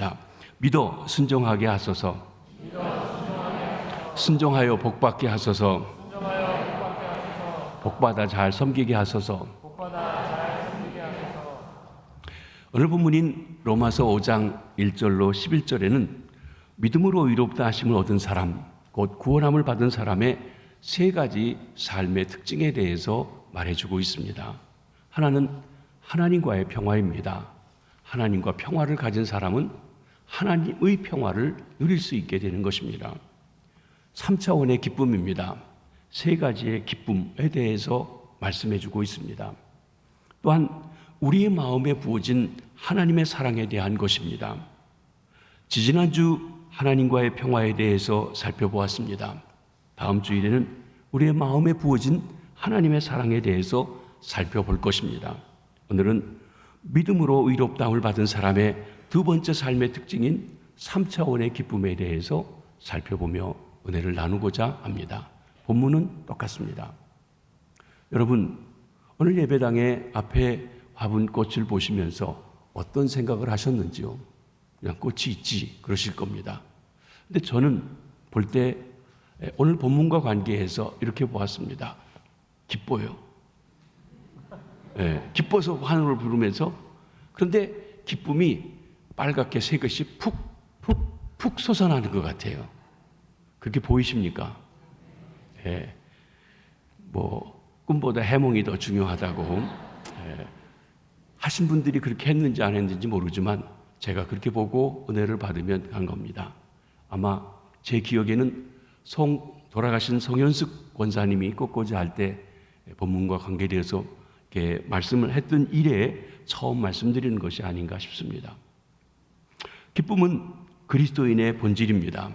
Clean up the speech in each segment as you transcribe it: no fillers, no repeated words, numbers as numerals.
읽겠습니다. 믿어 순종하게 하소서. 순종하여 복받게 하소서. 복받아 잘 섬기게 하소서. 오늘 본문인 로마서 5장 1절로 11절에는 믿음으로 의롭다 하심을 얻은 사람, 곧 구원함을 받은 사람의 세 가지 삶의 특징에 대해서 말해주고 있습니다. 하나는 하나님과의 평화입니다. 하나님과 평화를 가진 사람은 하나님의 평화를 누릴 수 있게 되는 것입니다. 3차원의 기쁨입니다. 세 가지의 기쁨에 대해서 말씀해주고 있습니다. 또한 우리의 마음에 부어진 하나님의 사랑에 대한 것입니다. 지지난주 하나님과의 평화에 대해서 살펴보았습니다. 다음 주일에는 우리의 마음에 부어진 하나님의 사랑에 대해서 살펴볼 것입니다. 오늘은 믿음으로 의롭다함을 받은 사람의 두 번째 삶의 특징인 3차원의 기쁨에 대해서 살펴보며 은혜를 나누고자 합니다. 본문은 똑같습니다. 여러분, 오늘 예배당의 앞에 화분꽃을 보시면서 어떤 생각을 하셨는지요? 그냥 꽃이 있지 그러실 겁니다. 근데 저는 볼 때 오늘 본문과 관계해서 이렇게 보았습니다. 기뻐요. 네, 기뻐서 하늘을 부르면서, 그런데 기쁨이 빨갛게 새것이 푹 솟아나는 것 같아요. 그렇게 보이십니까? 네, 꿈보다 해몽이 더 중요하다고 하신 분들이 그렇게 했는지 안 했는지 모르지만 제가 그렇게 보고 은혜를 받으면 간 겁니다. 아마 제 기억에는 돌아가신 성현숙 권사님이 꽃꽂이 할 때 본문과 관계되어서 이렇게 말씀을 했던 이래 처음 말씀드리는 것이 아닌가 싶습니다. 기쁨은 그리스도인의 본질입니다.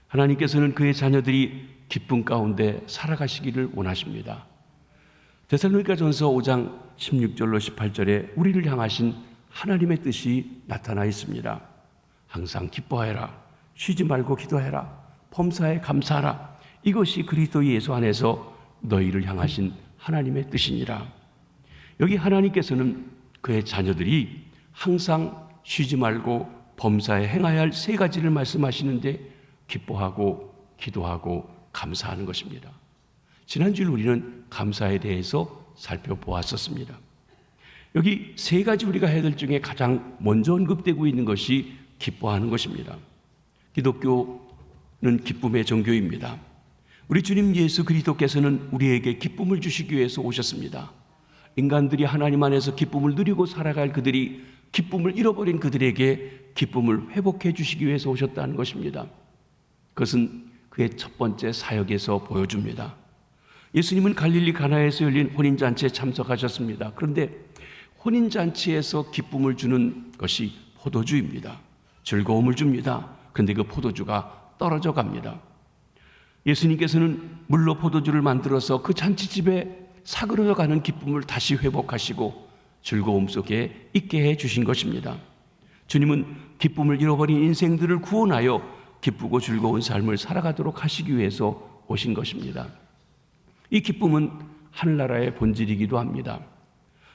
하나님께서는 그의 자녀들이 기쁨 가운데 살아가시기를 원하십니다. 데살로니가전서 5장 16절로 18절에 우리를 향하신 하나님의 뜻이 나타나 있습니다. 항상 기뻐해라. 쉬지 말고 기도해라. 범사에 감사하라. 이것이 그리스도 예수 안에서 너희를 향하신 하나님의 뜻이니라. 여기 하나님께서는 그의 자녀들이 항상 쉬지 말고 범사에 행하여야 할 세 가지를 말씀하시는데 기뻐하고 기도하고 감사하는 것입니다. 지난주에 우리는 감사에 대해서 살펴보았었습니다. 여기 세 가지 우리가 해야 될 중에 가장 먼저 언급되고 있는 것이 기뻐하는 것입니다. 기독교는 기쁨의 종교입니다. 우리 주님 예수 그리스도께서는 우리에게 기쁨을 주시기 위해서 오셨습니다. 인간들이 하나님 안에서 기쁨을 누리고 살아갈 그들이 기쁨을 잃어버린 그들에게 기쁨을 회복해 주시기 위해서 오셨다는 것입니다. 그것은 그의 첫 번째 사역에서 보여줍니다. 예수님은 갈릴리 가나에서 열린 혼인잔치에 참석하셨습니다. 그런데 혼인잔치에서 기쁨을 주는 것이 포도주입니다. 즐거움을 줍니다. 그런데 그 포도주가 떨어져 갑니다. 예수님께서는 물로 포도주를 만들어서 그 잔치집에 사그러져 가는 기쁨을 다시 회복하시고 즐거움 속에 있게 해 주신 것입니다. 주님은 기쁨을 잃어버린 인생들을 구원하여 기쁘고 즐거운 삶을 살아가도록 하시기 위해서 오신 것입니다. 이 기쁨은 하늘나라의 본질이기도 합니다.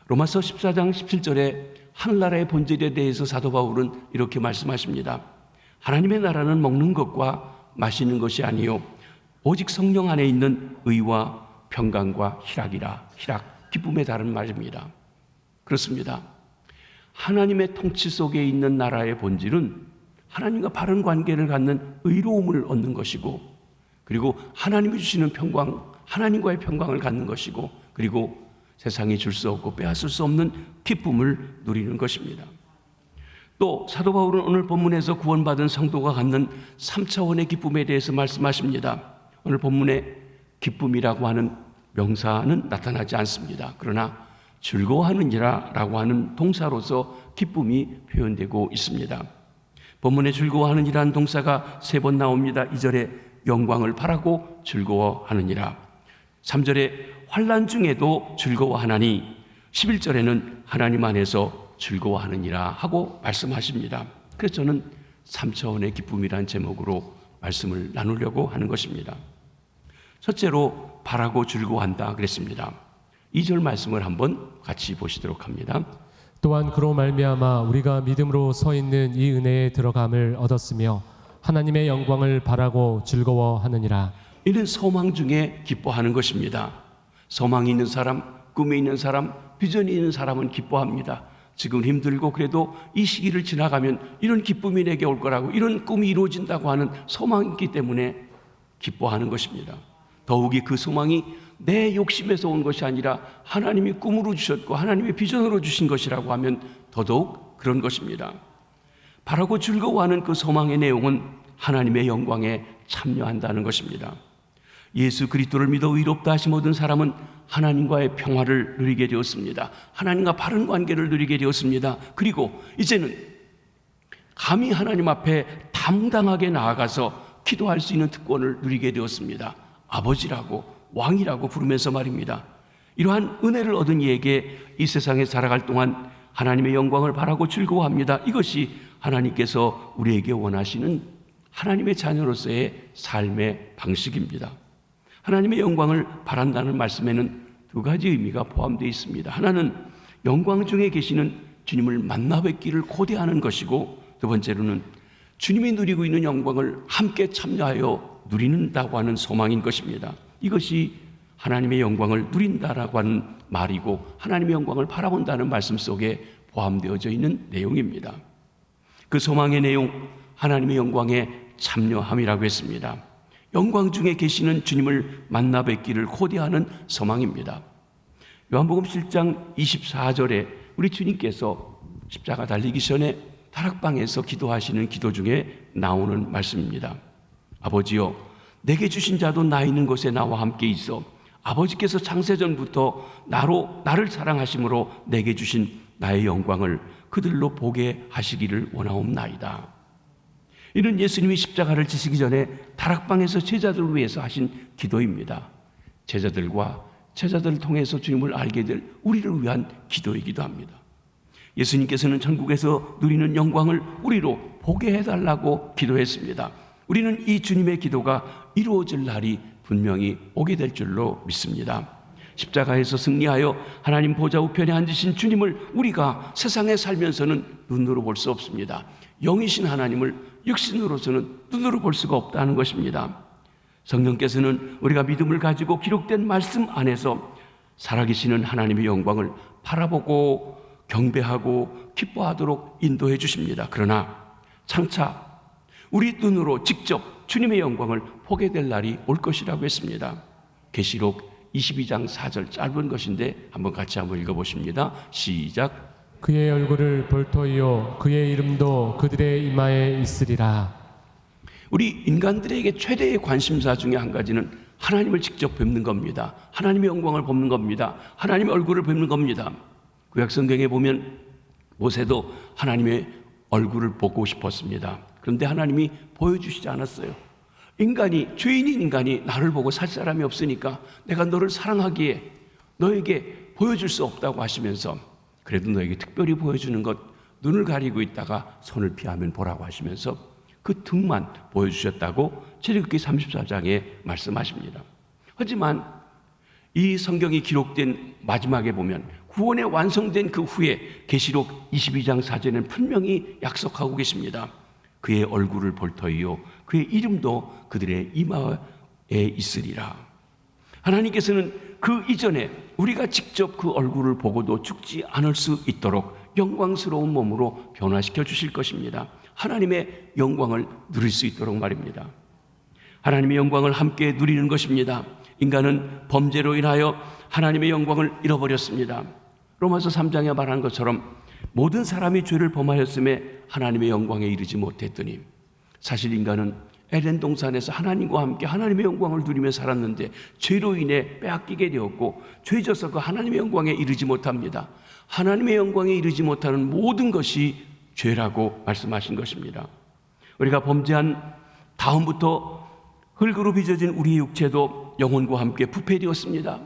로마서 14장 17절에 하늘나라의 본질에 대해서 사도 바울은 이렇게 말씀하십니다. 하나님의 나라는 먹는 것과 마시는 것이 아니요 오직 성령 안에 있는 의와 평강과 희락이라. 희락, 기쁨의 다른 말입니다. 그렇습니다. 하나님의 통치 속에 있는 나라의 본질은 하나님과 바른 관계를 갖는 의로움을 얻는 것이고, 그리고 하나님이 주시는 평강, 하나님과의 평강을 갖는 것이고, 그리고 세상이 줄 수 없고 빼앗을 수 없는 기쁨을 누리는 것입니다. 또 사도 바울은 오늘 본문에서 구원받은 성도가 갖는 3차원의 기쁨에 대해서 말씀하십니다. 오늘 본문에 기쁨이라고 하는 명사는 나타나지 않습니다. 그러나 즐거워하느니라 라고 하는 동사로서 기쁨이 표현되고 있습니다. 본문에 즐거워하느니라는 동사가 3번 나옵니다. 2절에 영광을 바라고 즐거워하느니라, 3절에 환난 중에도 즐거워하나니, 11절에는 하나님 안에서 즐거워하느니라 하고 말씀하십니다. 그래서 저는 3차원의 기쁨이란 제목으로 말씀을 나누려고 하는 것입니다. 첫째로 바라고 즐거워한다 그랬습니다. 2절 말씀을 한번 같이 보시도록 합니다. 또한 그로 말미암아 우리가 믿음으로 서 있는 이 은혜에 들어감을 얻었으며 하나님의 영광을 바라고 즐거워하느니라. 이는 소망 중에 기뻐하는 것입니다. 소망이 있는 사람, 꿈이 있는 사람, 비전이 있는 사람은 기뻐합니다. 지금 힘들고 그래도 이 시기를 지나가면 이런 기쁨이 내게 올 거라고, 이런 꿈이 이루어진다고 하는 소망이 있기 때문에 기뻐하는 것입니다. 더욱이 그 소망이 내 욕심에서 온 것이 아니라 하나님이 꿈으로 주셨고 하나님의 비전으로 주신 것이라고 하면 더더욱 그런 것입니다. 바라고 즐거워하는 그 소망의 내용은 하나님의 영광에 참여한다는 것입니다. 예수 그리스도를 믿어 의롭다 하심 얻은 사람은 하나님과의 평화를 누리게 되었습니다. 하나님과 바른 관계를 누리게 되었습니다. 그리고 이제는 감히 하나님 앞에 당당하게 나아가서 기도할 수 있는 특권을 누리게 되었습니다. 아버지라고, 왕이라고 부르면서 말입니다. 이러한 은혜를 얻은 이에게 이 세상에 살아갈 동안 하나님의 영광을 바라고 즐거워합니다. 이것이 하나님께서 우리에게 원하시는 하나님의 자녀로서의 삶의 방식입니다. 하나님의 영광을 바란다는 말씀에는 두 가지 의미가 포함되어 있습니다. 하나는 영광 중에 계시는 주님을 만나 뵙기를 고대하는 것이고, 두 번째로는 주님이 누리고 있는 영광을 함께 참여하여 누린다고 하는 소망인 것입니다. 이것이 하나님의 영광을 누린다라고 하는 말이고 하나님의 영광을 바라본다는 말씀 속에 포함되어져 있는 내용입니다. 그 소망의 내용, 하나님의 영광에 참여함이라고 했습니다. 영광 중에 계시는 주님을 만나 뵙기를 고대하는 소망입니다. 요한복음 7장 24절에 우리 주님께서 십자가 달리기 전에 다락방에서 기도하시는 기도 중에 나오는 말씀입니다. 아버지여, 내게 주신 자도 나 있는 곳에 나와 함께 있어 아버지께서 창세전부터 나를 사랑하심으로 내게 주신 나의 영광을 그들로 보게 하시기를 원하옵나이다. 이는 예수님이 십자가를 지시기 전에 다락방에서 제자들을 위해서 하신 기도입니다. 제자들을 통해서 주님을 알게 될 우리를 위한 기도이기도 합니다. 예수님께서는 천국에서 누리는 영광을 우리로 보게 해달라고 기도했습니다. 우리는 이 주님의 기도가 이루어질 날이 분명히 오게 될 줄로 믿습니다. 십자가에서 승리하여 하나님 보좌 우편에 앉으신 주님을 우리가 세상에 살면서는 눈으로 볼 수 없습니다. 영이신 하나님을 육신으로서는 눈으로 볼 수가 없다는 것입니다. 성령께서는 우리가 믿음을 가지고 기록된 말씀 안에서 살아계시는 하나님의 영광을 바라보고 경배하고 기뻐하도록 인도해 주십니다. 그러나 장차 우리 눈으로 직접 주님의 영광을 보게 될 날이 올 것이라고 했습니다. 계시록 22장 4절 짧은 것인데 한번 같이 읽어보십니다. 시작. 그의 얼굴을 볼 터이요 그의 이름도 그들의 이마에 있으리라. 우리 인간들에게 최대의 관심사 중에 한 가지는 하나님을 직접 뵙는 겁니다. 하나님의 영광을 보는 겁니다. 하나님의 얼굴을 뵙는 겁니다. 구약 성경에 보면 모세도 하나님의 얼굴을 보고 싶었습니다. 그런데 하나님이 보여주시지 않았어요. 죄인인 인간이 나를 보고 살 사람이 없으니까 내가 너를 사랑하기에 너에게 보여줄 수 없다고 하시면서 그래도 너에게 특별히 보여주는 것, 눈을 가리고 있다가 손을 피하면 보라고 하시면서 그 등만 보여주셨다고 출애굽기 34장에 말씀하십니다. 하지만 이 성경이 기록된 마지막에 보면 구원에 완성된 그 후에 계시록 22장 4절에는 분명히 약속하고 계십니다. 그의 얼굴을 볼 터이요 그의 이름도 그들의 이마에 있으리라. 하나님께서는 그 이전에 우리가 직접 그 얼굴을 보고도 죽지 않을 수 있도록 영광스러운 몸으로 변화시켜 주실 것입니다. 하나님의 영광을 누릴 수 있도록 말입니다. 하나님의 영광을 함께 누리는 것입니다. 인간은 범죄로 인하여 하나님의 영광을 잃어버렸습니다. 로마서 3장에 말한 것처럼 모든 사람이 죄를 범하였음에 하나님의 영광에 이르지 못했더니, 사실 인간은 에덴 동산에서 하나님과 함께 하나님의 영광을 누리며 살았는데 죄로 인해 빼앗기게 되었고 죄져서 그 하나님의 영광에 이르지 못합니다. 하나님의 영광에 이르지 못하는 모든 것이 죄라고 말씀하신 것입니다. 우리가 범죄한 다음부터 흙으로 빚어진 우리의 육체도 영혼과 함께 부패되었습니다.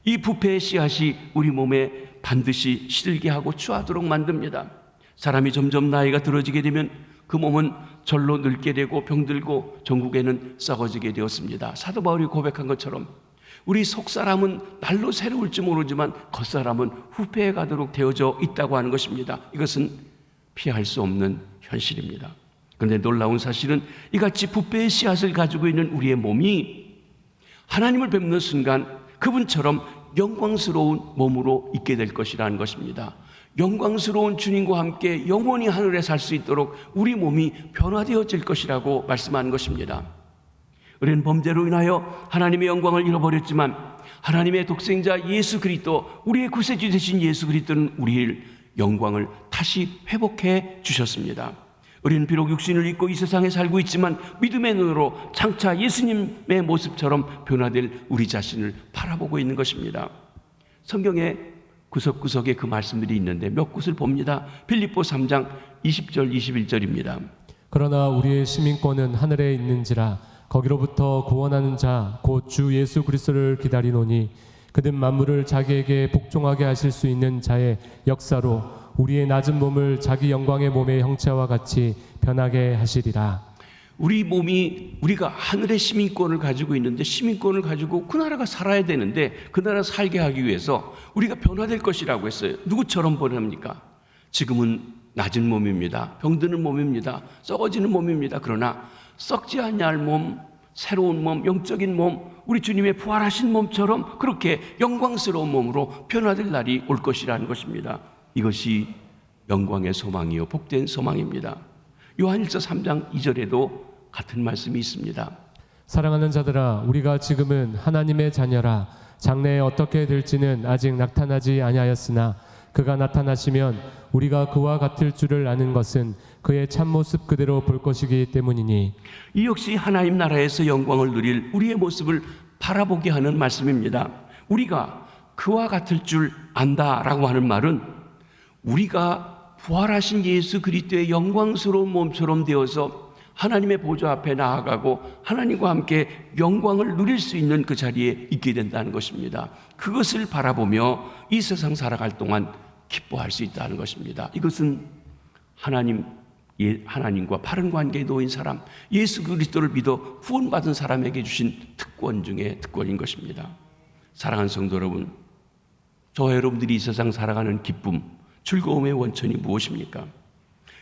이 부패의 씨앗이 우리 몸에 반드시 시들게 하고 추하도록 만듭니다. 사람이 점점 나이가 들어지게 되면 그 몸은 절로 늙게 되고 병들고 전국에는 썩어지게 되었습니다. 사도 바울이 고백한 것처럼 우리 속사람은 날로 새로울지 모르지만 겉사람은 후패해 가도록 되어져 있다고 하는 것입니다. 이것은 피할 수 없는 현실입니다. 그런데 놀라운 사실은 이같이 부패의 씨앗을 가지고 있는 우리의 몸이 하나님을 뵙는 순간 그분처럼 영광스러운 몸으로 있게 될 것이라는 것입니다. 영광스러운 주님과 함께 영원히 하늘에 살 수 있도록 우리 몸이 변화되어질 것이라고 말씀하는 것입니다. 우리는 범죄로 인하여 하나님의 영광을 잃어버렸지만 하나님의 독생자 예수 그리스도, 우리의 구세주 되신 예수 그리스도는 우리의 영광을 다시 회복해 주셨습니다. 우리는 비록 육신을 입고 이 세상에 살고 있지만 믿음의 눈으로 장차 예수님의 모습처럼 변화될 우리 자신을 바라보고 있는 것입니다. 성경에 구석구석에 그 말씀들이 있는데 몇 곳을 봅니다. 빌립보 3장 20절 21절입니다. 그러나 우리의 시민권은 하늘에 있는지라 거기로부터 구원하는 자 곧 주 예수 그리스도를 기다리노니 그는 만물을 자기에게 복종하게 하실 수 있는 자의 역사로 우리의 낮은 몸을 자기 영광의 몸의 형체와 같이 변하게 하시리라. 우리 몸이, 우리가 하늘의 시민권을 가지고 있는데 시민권을 가지고 그 나라가 살아야 되는데 그 나라 살게 하기 위해서 우리가 변화될 것이라고 했어요. 누구처럼 변합니까? 지금은 낮은 몸입니다. 병드는 몸입니다. 썩어지는 몸입니다. 그러나 썩지 아니할 몸, 새로운 몸, 영적인 몸, 우리 주님의 부활하신 몸처럼 그렇게 영광스러운 몸으로 변화될 날이 올 것이라는 것입니다. 이것이 영광의 소망이요 복된 소망입니다. 요한일서 3장 2절에도 같은 말씀이 있습니다. 사랑하는 자들아 우리가 지금은 하나님의 자녀라. 장래에 어떻게 될지는 아직 나타나지 아니하였으나 그가 나타나시면 우리가 그와 같을 줄을 아는 것은 그의 참모습 그대로 볼 것이기 때문이니. 이 역시 하나님 나라에서 영광을 누릴 우리의 모습을 바라보게 하는 말씀입니다. 우리가 그와 같을 줄 안다라고 하는 말은 우리가 부활하신 예수 그리스도의 영광스러운 몸처럼 되어서 하나님의 보좌 앞에 나아가고 하나님과 함께 영광을 누릴 수 있는 그 자리에 있게 된다는 것입니다. 그것을 바라보며 이 세상 살아갈 동안 기뻐할 수 있다는 것입니다. 이것은 하나님과 바른 관계에 놓인 사람, 예수 그리스도를 믿어 구원받은 사람에게 주신 특권 중에 특권인 것입니다. 사랑하는 성도 여러분, 저와 여러분들이 이 세상 살아가는 기쁨, 즐거움의 원천이 무엇입니까?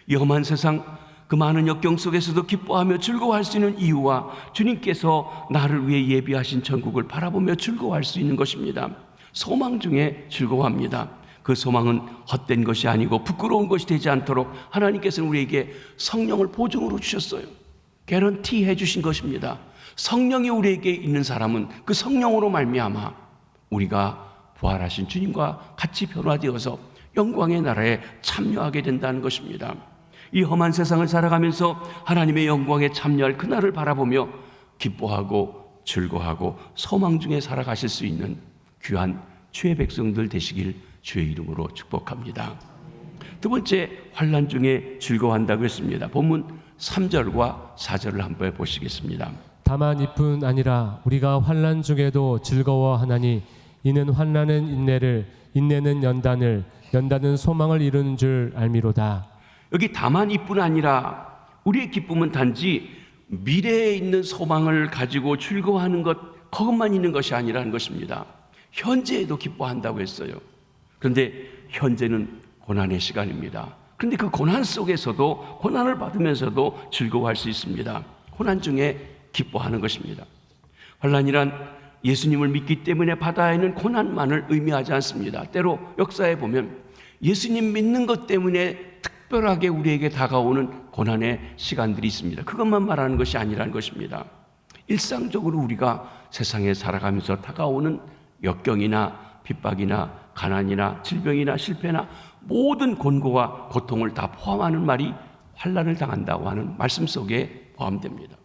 이 험한 세상 그 많은 역경 속에서도 기뻐하며 즐거워할 수 있는 이유와 주님께서 나를 위해 예비하신 천국을 바라보며 즐거워할 수 있는 것입니다. 소망 중에 즐거워합니다. 그 소망은 헛된 것이 아니고 부끄러운 것이 되지 않도록 하나님께서는 우리에게 성령을 보증으로 주셨어요. 개런티 해주신 것입니다. 성령이 우리에게 있는 사람은 그 성령으로 말미암아 우리가 부활하신 주님과 같이 변화되어서 영광의 나라에 참여하게 된다는 것입니다. 이 험한 세상을 살아가면서 하나님의 영광에 참여할 그날을 바라보며 기뻐하고 즐거워하고 소망 중에 살아가실 수 있는 귀한 주의 백성들 되시길 주의 이름으로 축복합니다. 두 번째, 환난 중에 즐거워한다고 했습니다. 본문 3절과 4절을 한번 보시겠습니다. 다만 이뿐 아니라 우리가 환난 중에도 즐거워하나니 이는 환난은 인내를, 인내는 연단을, 연단은 소망을 이루는 줄 알미로다. 여기 다만 이뿐 아니라 우리의 기쁨은 단지 미래에 있는 소망을 가지고 즐거워하는 것, 그것만 있는 것이 아니라는 것입니다. 현재에도 기뻐한다고 했어요. 그런데 현재는 고난의 시간입니다. 그런데 그 고난 속에서도, 고난을 받으면서도 즐거워할 수 있습니다. 고난 중에 기뻐하는 것입니다. 환난이란 예수님을 믿기 때문에 받아야 하는 고난만을 의미하지 않습니다. 때로 역사에 보면 예수님 믿는 것 때문에 특별하게 우리에게 다가오는 고난의 시간들이 있습니다. 그것만 말하는 것이 아니라는 것입니다. 일상적으로 우리가 세상에 살아가면서 다가오는 역경이나 핍박이나 가난이나 질병이나 실패나 모든 곤고와 고통을 다 포함하는 말이 환난을 당한다고 하는 말씀 속에 포함됩니다.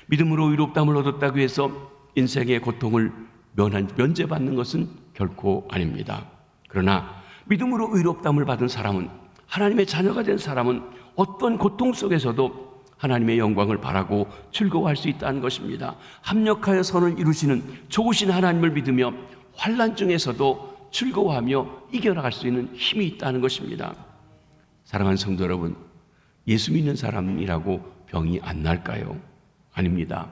믿음으로 의롭다함을 얻었다고 해서 인생의 고통을 면제받는 것은 결코 아닙니다. 그러나 믿음으로 의롭다함을 받은 사람은, 하나님의 자녀가 된 사람은 어떤 고통 속에서도 하나님의 영광을 바라고 즐거워할 수 있다는 것입니다. 합력하여 선을 이루시는 좋으신 하나님을 믿으며 환난 중에서도 즐거워하며 이겨나갈 수 있는 힘이 있다는 것입니다. 사랑하는 성도 여러분, 예수 믿는 사람이라고 병이 안 날까요? 아닙니다.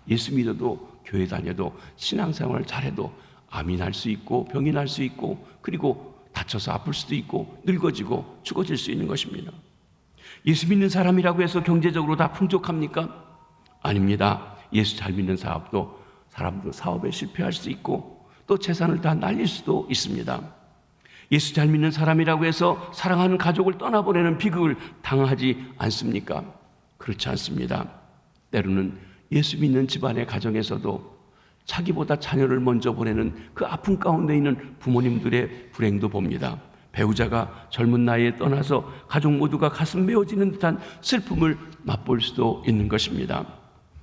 예수 믿어도 교회 다녀도 신앙생활을 잘해도 암이 날 수 있고 병이 날 수 있고 그리고 다쳐서 아플 수도 있고 늙어지고 죽어질 수 있는 것입니다. 예수 믿는 사람이라고 해서 경제적으로 다 풍족합니까? 아닙니다. 예수 잘 믿는 사람도 사업에 실패할 수 있고 또 재산을 다 날릴 수도 있습니다. 예수 잘 믿는 사람이라고 해서 사랑하는 가족을 떠나보내는 비극을 당하지 않습니까? 그렇지 않습니다. 때로는 예수 믿는 집안의 가정에서도 자기보다 자녀를 먼저 보내는 그 아픔 가운데 있는 부모님들의 불행도 봅니다. 배우자가 젊은 나이에 떠나서 가족 모두가 가슴 메어지는 듯한 슬픔을 맛볼 수도 있는 것입니다.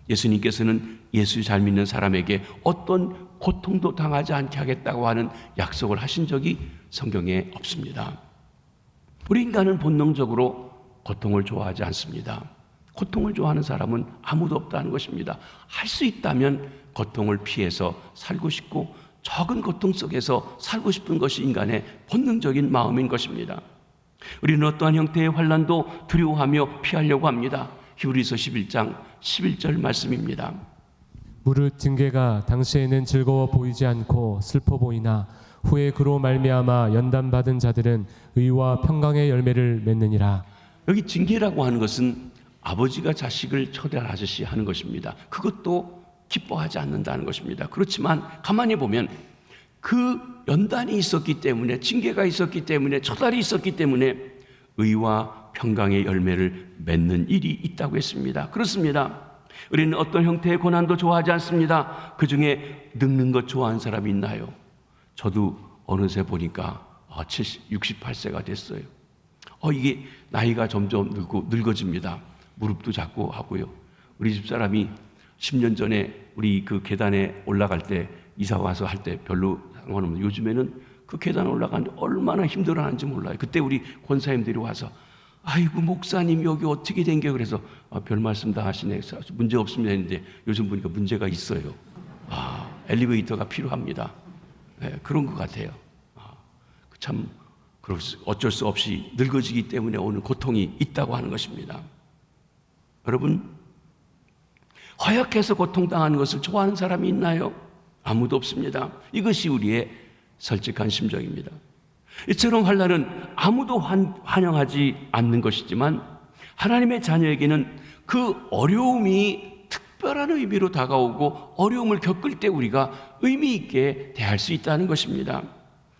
예수님께서는 예수 잘 믿는 사람에게 어떤 고통도 당하지 않게 하겠다고 하는 약속을 하신 적이 성경에 없습니다. 우리 인간은 본능적으로 고통을 좋아하지 않습니다. 고통을 좋아하는 사람은 아무도 없다는 것입니다. 할 수 있다면 고통을 피해서 살고 싶고 적은 고통 속에서 살고 싶은 것이 인간의 본능적인 마음인 것입니다. 우리는 어떠한 형태의 환난도 두려워하며 피하려고 합니다. 히브리서 11장 11절 말씀입니다. 무릇 징계가 당시에는 즐거워 보이지 않고 슬퍼 보이나 후에 그로 말미암아 연단받은 자들은 의와 평강의 열매를 맺느니라. 여기 징계라고 하는 것은 아버지가 자식을 처단하듯이 하는 것입니다. 그것도 기뻐하지 않는다는 것입니다. 그렇지만 가만히 보면 그 연단이 있었기 때문에, 징계가 있었기 때문에, 처벌이 있었기 때문에 의와 평강의 열매를 맺는 일이 있다고 했습니다. 그렇습니다. 우리는 어떤 형태의 고난도 좋아하지 않습니다. 그 중에 늙는 것 좋아하는 사람이 있나요? 저도 어느새 보니까 68세가 됐어요. 이게 나이가 점점 늙어집니다. 무릎도 자꾸 하고요. 우리 집사람이 10년 전에 우리 그 계단에 올라갈 때 이사 와서 할 때 별로 상관없는데 요즘에는 그 계단 올라가는데 얼마나 힘들어하는지 몰라요. 그때 우리 권사님들이 와서 아이고 목사님 여기 어떻게 된 게 그래서 별 말씀 다 하시네. 문제 없습니다 했는데 요즘 보니까 문제가 있어요. 엘리베이터가 필요합니다. 네, 그런 것 같아요. 참 어쩔 수 없이 늙어지기 때문에 오는 고통이 있다고 하는 것입니다. 여러분, 허약해서 고통당하는 것을 좋아하는 사람이 있나요? 아무도 없습니다. 이것이 우리의 솔직한 심정입니다. 이처럼 환난은 아무도 환영하지 않는 것이지만 하나님의 자녀에게는 그 어려움이 특별한 의미로 다가오고 어려움을 겪을 때 우리가 의미 있게 대할 수 있다는 것입니다.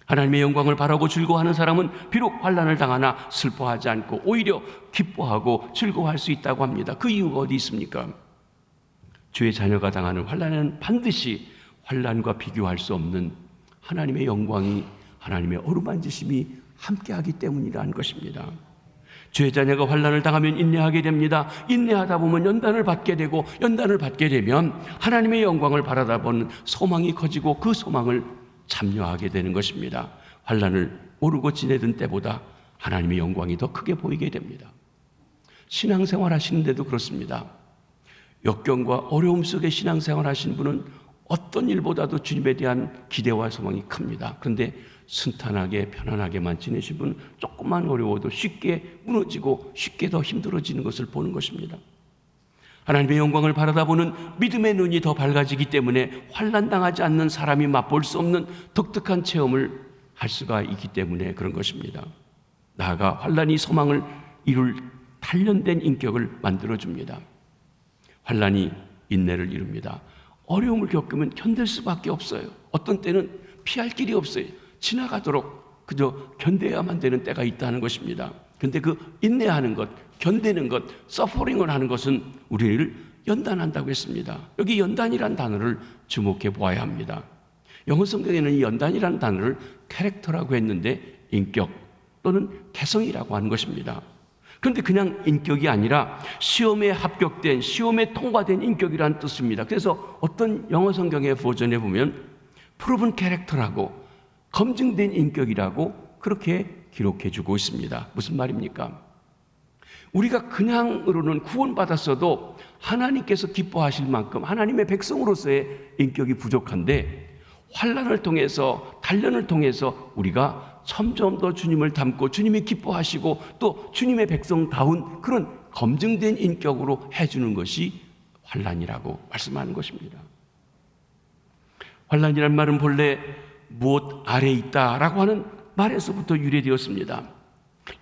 하나님의 영광을 바라고 즐거워하는 사람은 비록 환난을 당하나 슬퍼하지 않고 오히려 기뻐하고 즐거워할 수 있다고 합니다. 그 이유가 어디 있습니까? 주의 자녀가 당하는 환난은 반드시 환난과 비교할 수 없는 하나님의 영광이, 하나님의 어루만지심이 함께하기 때문이라는 것입니다. 주의 자녀가 환난을 당하면 인내하게 됩니다. 인내하다 보면 연단을 받게 되고 연단을 받게 되면 하나님의 영광을 바라다 보는 소망이 커지고 그 소망을 참여하게 되는 것입니다. 환난을 모르고 지내던 때보다 하나님의 영광이 더 크게 보이게 됩니다. 신앙생활 하시는데도 그렇습니다. 역경과 어려움 속에 신앙생활 하신 분은 어떤 일보다도 주님에 대한 기대와 소망이 큽니다. 그런데 순탄하게 편안하게만 지내신 분은 조금만 어려워도 쉽게 무너지고 쉽게 더 힘들어지는 것을 보는 것입니다. 하나님의 영광을 바라다보는 믿음의 눈이 더 밝아지기 때문에 환난당하지 않는 사람이 맛볼 수 없는 독특한 체험을 할 수가 있기 때문에 그런 것입니다. 나아가 환난이 소망을 이룰 단련된 인격을 만들어줍니다. 환난이 인내를 이룹니다. 어려움을 겪으면 견딜 수밖에 없어요. 어떤 때는 피할 길이 없어요. 지나가도록 그저 견뎌야만 되는 때가 있다는 것입니다. 그런데 그 인내하는 것, 견디는 것, 서퍼링을 하는 것은 우리를 연단한다고 했습니다. 여기 연단이란 단어를 주목해 보아야 합니다. 영어 성경에는 이 연단이라는 단어를 캐릭터라고 했는데 인격 또는 개성이라고 하는 것입니다. 그런데 그냥 인격이 아니라 시험에 합격된, 시험에 통과된 인격이라는 뜻입니다. 그래서 어떤 영어 성경의 버전에 보면 proven character라고, 검증된 인격이라고 그렇게 기록해 주고 있습니다. 무슨 말입니까? 우리가 그냥으로는 구원받았어도 하나님께서 기뻐하실 만큼 하나님의 백성으로서의 인격이 부족한데 환난을 통해서, 단련을 통해서 우리가 점점 더 주님을 닮고 주님이 기뻐하시고 또 주님의 백성다운 그런 검증된 인격으로 해주는 것이 환난이라고 말씀하는 것입니다. 환란이란 말은 본래 무엇 아래에 있다라고 하는 말에서부터 유래되었습니다.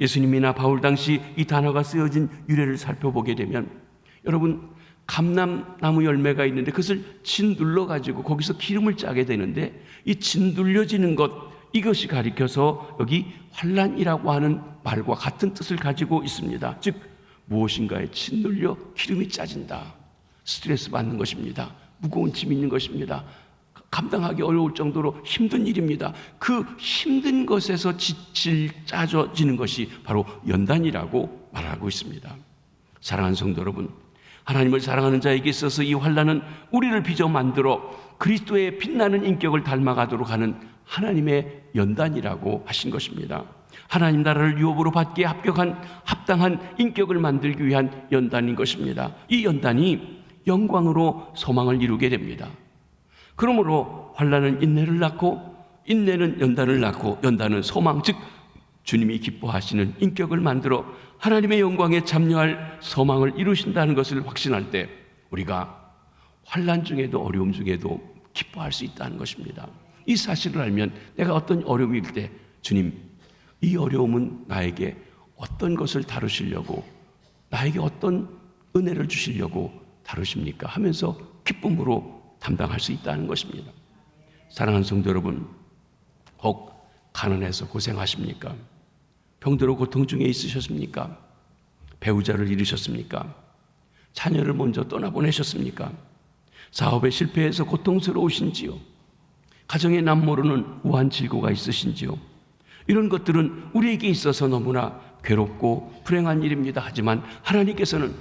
예수님이나 바울 당시 이 단어가 쓰여진 유래를 살펴보게 되면 여러분, 감람나무 열매가 있는데 그것을 짓눌러 가지고 거기서 기름을 짜게 되는데 이 짓눌려지는 것, 이것이 가리켜서 여기 환란이라고 하는 말과 같은 뜻을 가지고 있습니다. 즉 무엇인가에 짓눌려 기름이 짜진다, 스트레스 받는 것입니다. 무거운 짐이 있는 것입니다. 감당하기 어려울 정도로 힘든 일입니다. 그 힘든 것에서 짜져지는 것이 바로 연단이라고 말하고 있습니다. 사랑하는 성도 여러분, 하나님을 사랑하는 자에게 있어서 이 환난은 우리를 빚어 만들어 그리스도의 빛나는 인격을 닮아가도록 하는 하나님의 연단이라고 하신 것입니다. 하나님 나라를 유업으로 받기에 합당한 인격을 만들기 위한 연단인 것입니다. 이 연단이 영광으로 소망을 이루게 됩니다. 그러므로 환난은 인내를 낳고, 인내는 연단을 낳고, 연단은 소망, 즉 주님이 기뻐하시는 인격을 만들어 하나님의 영광에 참여할 소망을 이루신다는 것을 확신할 때 우리가 환난 중에도 어려움 중에도 기뻐할 수 있다는 것입니다. 이 사실을 알면 내가 어떤 어려움일 때 주님, 이 어려움은 나에게 어떤 것을 다루시려고, 나에게 어떤 은혜를 주시려고 다루십니까? 하면서 기쁨으로 담당할 수 있다는 것입니다. 사랑하는 성도 여러분, 혹 가난해서 고생하십니까? 병들어 고통 중에 있으셨습니까? 배우자를 잃으셨습니까? 자녀를 먼저 떠나보내셨습니까? 사업에 실패해서 고통스러우신지요? 가정에 남모르는 우한 질고가 있으신지요? 이런 것들은 우리에게 있어서 너무나 괴롭고 불행한 일입니다. 하지만 하나님께서는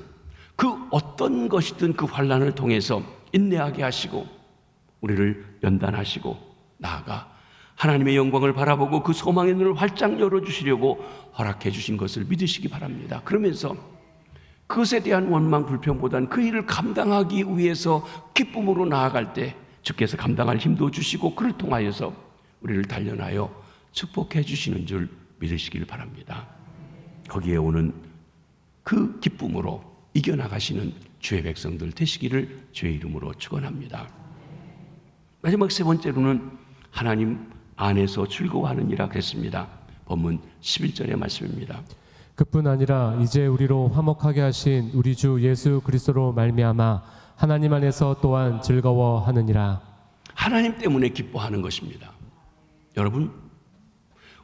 그 어떤 것이든 그 환난을 통해서 인내하게 하시고 우리를 연단하시고 나아가 하나님의 영광을 바라보고 그 소망의 눈을 활짝 열어주시려고 허락해 주신 것을 믿으시기 바랍니다. 그러면서 그것에 대한 원망 불평보다는 그 일을 감당하기 위해서 기쁨으로 나아갈 때 주께서 감당할 힘도 주시고 그를 통하여서 우리를 단련하여 축복해 주시는 줄 믿으시길 바랍니다. 거기에 오는 그 기쁨으로 이겨나가시는 주의 백성들 되시기를 주의 이름으로 축원합니다. 마지막 세 번째로는 하나님 안에서 즐거워하느니라 그랬습니다. 본문 11절의 말씀입니다. 그뿐 아니라 이제 우리로 화목하게 하신 우리 주 예수 그리스도로 말미암아 하나님 안에서 또한 즐거워하느니라. 하나님 때문에 기뻐하는 것입니다. 여러분,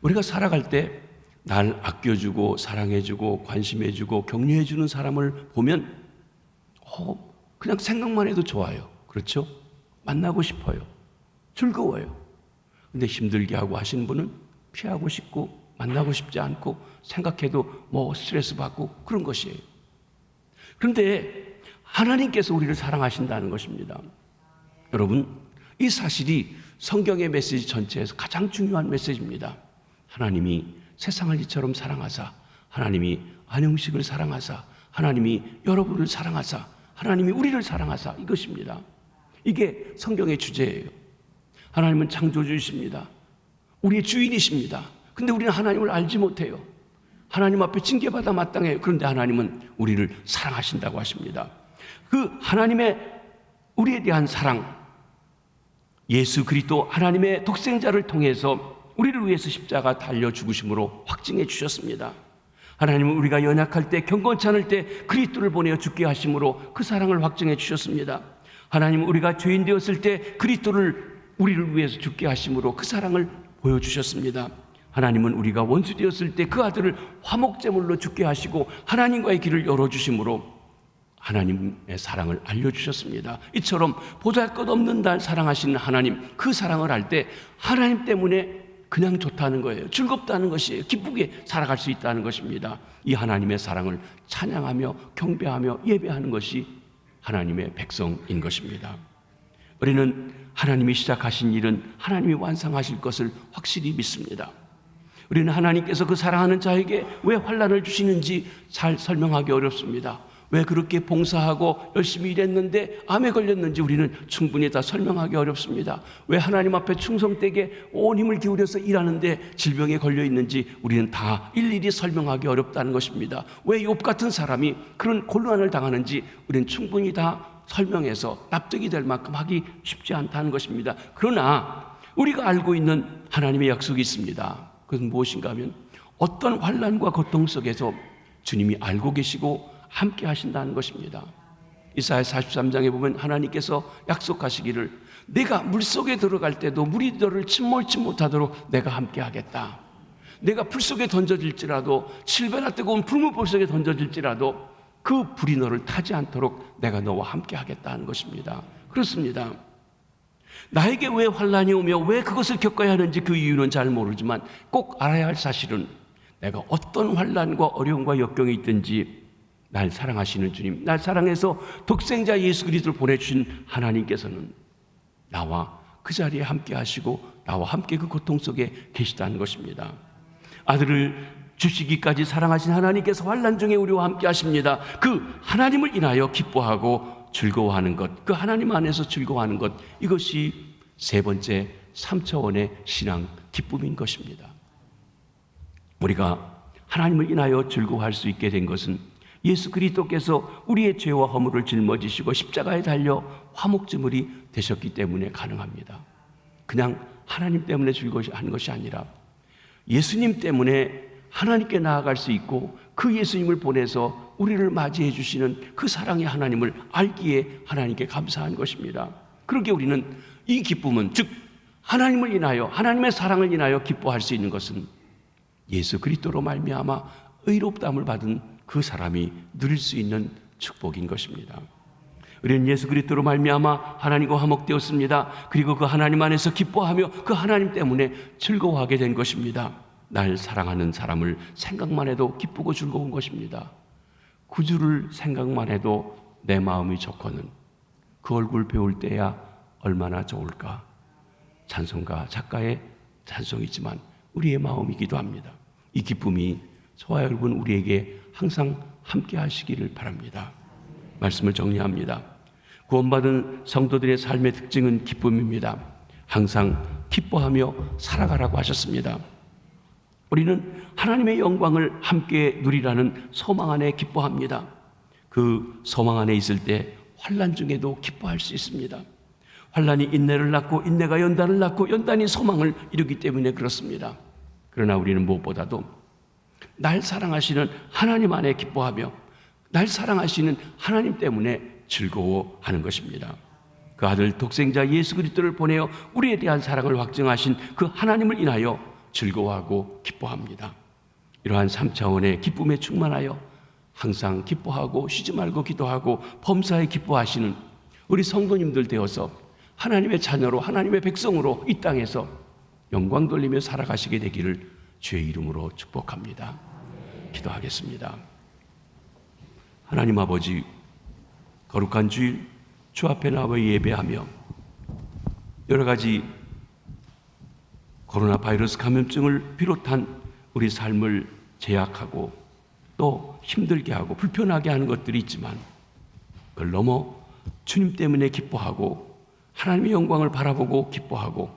우리가 살아갈 때 날 아껴주고 사랑해주고 관심해주고 격려해주는 사람을 보면 그냥 생각만 해도 좋아요. 그렇죠? 만나고 싶어요. 즐거워요. 근데 힘들게 하고 하시는 분은 피하고 싶고 만나고 싶지 않고 생각해도 스트레스 받고 그런 것이에요. 그런데 하나님께서 우리를 사랑하신다는 것입니다. 여러분, 이 사실이 성경의 메시지 전체에서 가장 중요한 메시지입니다. 하나님이 세상을 이처럼 사랑하사, 하나님이 안영식을 사랑하사, 하나님이 여러분을 사랑하사, 하나님이 우리를 사랑하사, 이것입니다. 이게 성경의 주제예요. 하나님은 창조주이십니다. 우리의 주인이십니다. 근데 우리는 하나님을 알지 못해요. 하나님 앞에 징계받아 마땅해요. 그런데 하나님은 우리를 사랑하신다고 하십니다. 그 하나님의 우리에 대한 사랑, 예수 그리스도 하나님의 독생자를 통해서 우리를 위해서 십자가 달려 죽으심으로 확증해 주셨습니다. 하나님은 우리가 연약할 때, 경건치 않을 때 그리스도를 보내어 죽게 하심으로 그 사랑을 확증해 주셨습니다. 하나님은 우리가 죄인 되었을 때 그리스도를 우리를 위해서 죽게 하심으로 그 사랑을 보여주셨습니다. 하나님은 우리가 원수 되었을 때 그 아들을 화목제물로 죽게 하시고 하나님과의 길을 열어주심으로 하나님의 사랑을 알려주셨습니다. 이처럼 보잘것없는 날 사랑하시는 하나님, 그 사랑을 알 때 하나님 때문에 그냥 좋다는 거예요. 즐겁다는 것이에요. 기쁘게 살아갈 수 있다는 것입니다. 이 하나님의 사랑을 찬양하며 경배하며 예배하는 것이 하나님의 백성인 것입니다. 우리는 하나님이 시작하신 일은 하나님이 완성하실 것을 확실히 믿습니다. 우리는 하나님께서 그 사랑하는 자에게 왜 환난을 주시는지 잘 설명하기 어렵습니다. 왜 그렇게 봉사하고 열심히 일했는데 암에 걸렸는지 우리는 충분히 다 설명하기 어렵습니다. 왜 하나님 앞에 충성되게 온 힘을 기울여서 일하는데 질병에 걸려 있는지 우리는 다 일일이 설명하기 어렵다는 것입니다. 왜 욥 같은 사람이 그런 곤란을 당하는지 우리는 충분히 다 설명해서 납득이 될 만큼 하기 쉽지 않다는 것입니다. 그러나 우리가 알고 있는 하나님의 약속이 있습니다. 그것은 무엇인가 하면 어떤 환난과 고통 속에서 주님이 알고 계시고 함께 하신다는 것입니다. 이사야 43장에 보면 하나님께서 약속하시기를 내가 물속에 들어갈 때도 물이 너를 침몰치 못하도록 내가 함께 하겠다. 내가 불 속에 던져질지라도 7배나 뜨거운 불문불 속에 던져질지라도 그 불이 너를 타지 않도록 내가 너와 함께 하겠다는 것입니다. 그렇습니다. 나에게 왜 환난이 오며 왜 그것을 겪어야 하는지 그 이유는 잘 모르지만 꼭 알아야 할 사실은 내가 어떤 환난과 어려움과 역경이 있든지 날 사랑하시는 주님, 날 사랑해서 독생자 예수 그리스도를 보내주신 하나님께서는 나와 그 자리에 함께 하시고 나와 함께 그 고통 속에 계시다는 것입니다. 아들을 주시기까지 사랑하신 하나님께서 환난 중에 우리와 함께 하십니다. 그 하나님을 인하여 기뻐하고 즐거워하는 것, 그 하나님 안에서 즐거워하는 것, 이것이 세 번째 3차원의 신앙 기쁨인 것입니다. 우리가 하나님을 인하여 즐거워할 수 있게 된 것은 예수 그리스도께서 우리의 죄와 허물을 짊어지시고 십자가에 달려 화목제물이 되셨기 때문에 가능합니다. 그냥 하나님 때문에 즐거워하는 것이 아니라 예수님 때문에 하나님께 나아갈 수 있고 그 예수님을 보내서 우리를 맞이해 주시는 그 사랑의 하나님을 알기에 하나님께 감사한 것입니다. 그렇게 우리는 이 기쁨은, 즉 하나님을 인하여, 하나님의 사랑을 인하여 기뻐할 수 있는 것은 예수 그리스도로 말미암아 의롭다함을 받은 그 사람이 누릴 수 있는 축복인 것입니다. 우리는 예수 그리스도로 말미암아 하나님과 화목되었습니다. 그리고 그 하나님 안에서 기뻐하며 그 하나님 때문에 즐거워하게 된 것입니다. 날 사랑하는 사람을 생각만 해도 기쁘고 즐거운 것입니다. 구주를 생각만 해도 내 마음이 좋거든 그 얼굴 배울 때야 얼마나 좋을까. 찬송가 작가의 찬송이지만 우리의 마음이기도 합니다. 이 기쁨이 저와 여러분 우리에게 항상 함께 하시기를 바랍니다. 말씀을 정리합니다. 구원받은 성도들의 삶의 특징은 기쁨입니다. 항상 기뻐하며 살아가라고 하셨습니다. 우리는 하나님의 영광을 함께 누리라는 소망 안에 기뻐합니다. 그 소망 안에 있을 때 환난 중에도 기뻐할 수 있습니다. 환난이 인내를 낳고 인내가 연단을 낳고 연단이 소망을 이루기 때문에 그렇습니다. 그러나 우리는 무엇보다도 날 사랑하시는 하나님 안에 기뻐하며 날 사랑하시는 하나님 때문에 즐거워하는 것입니다. 그 아들 독생자 예수 그리스도를 보내어 우리에 대한 사랑을 확증하신 그 하나님을 인하여 즐거워하고 기뻐합니다. 이러한 3차원의 기쁨에 충만하여 항상 기뻐하고 쉬지 말고 기도하고 범사에 기뻐하시는 우리 성도님들 되어서 하나님의 자녀로 하나님의 백성으로 이 땅에서 영광 돌리며 살아가시게 되기를 주의 이름으로 축복합니다. 기도하겠습니다. 하나님 아버지, 거룩한 주일 주 앞에 나와 예배하며 여러 가지 코로나 바이러스 감염증을 비롯한 우리 삶을 제약하고 또 힘들게 하고 불편하게 하는 것들이 있지만 그걸 넘어 주님 때문에 기뻐하고 하나님의 영광을 바라보고 기뻐하고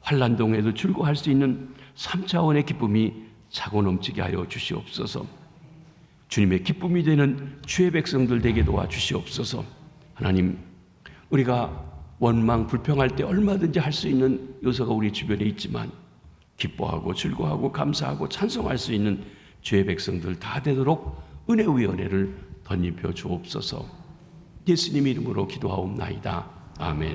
환난동에도 즐거워할 수 있는 3차원의 기쁨이 차고 넘치게 하여 주시옵소서. 주님의 기쁨이 되는 주의 백성들 되게 도와주시옵소서. 하나님, 우리가 원망, 불평할 때 얼마든지 할 수 있는 요소가 우리 주변에 있지만 기뻐하고 즐거워하고 감사하고 찬송할 수 있는 주의 백성들 다 되도록 은혜의 은혜를 덧입혀 주옵소서. 예수님 이름으로 기도하옵나이다. 아멘.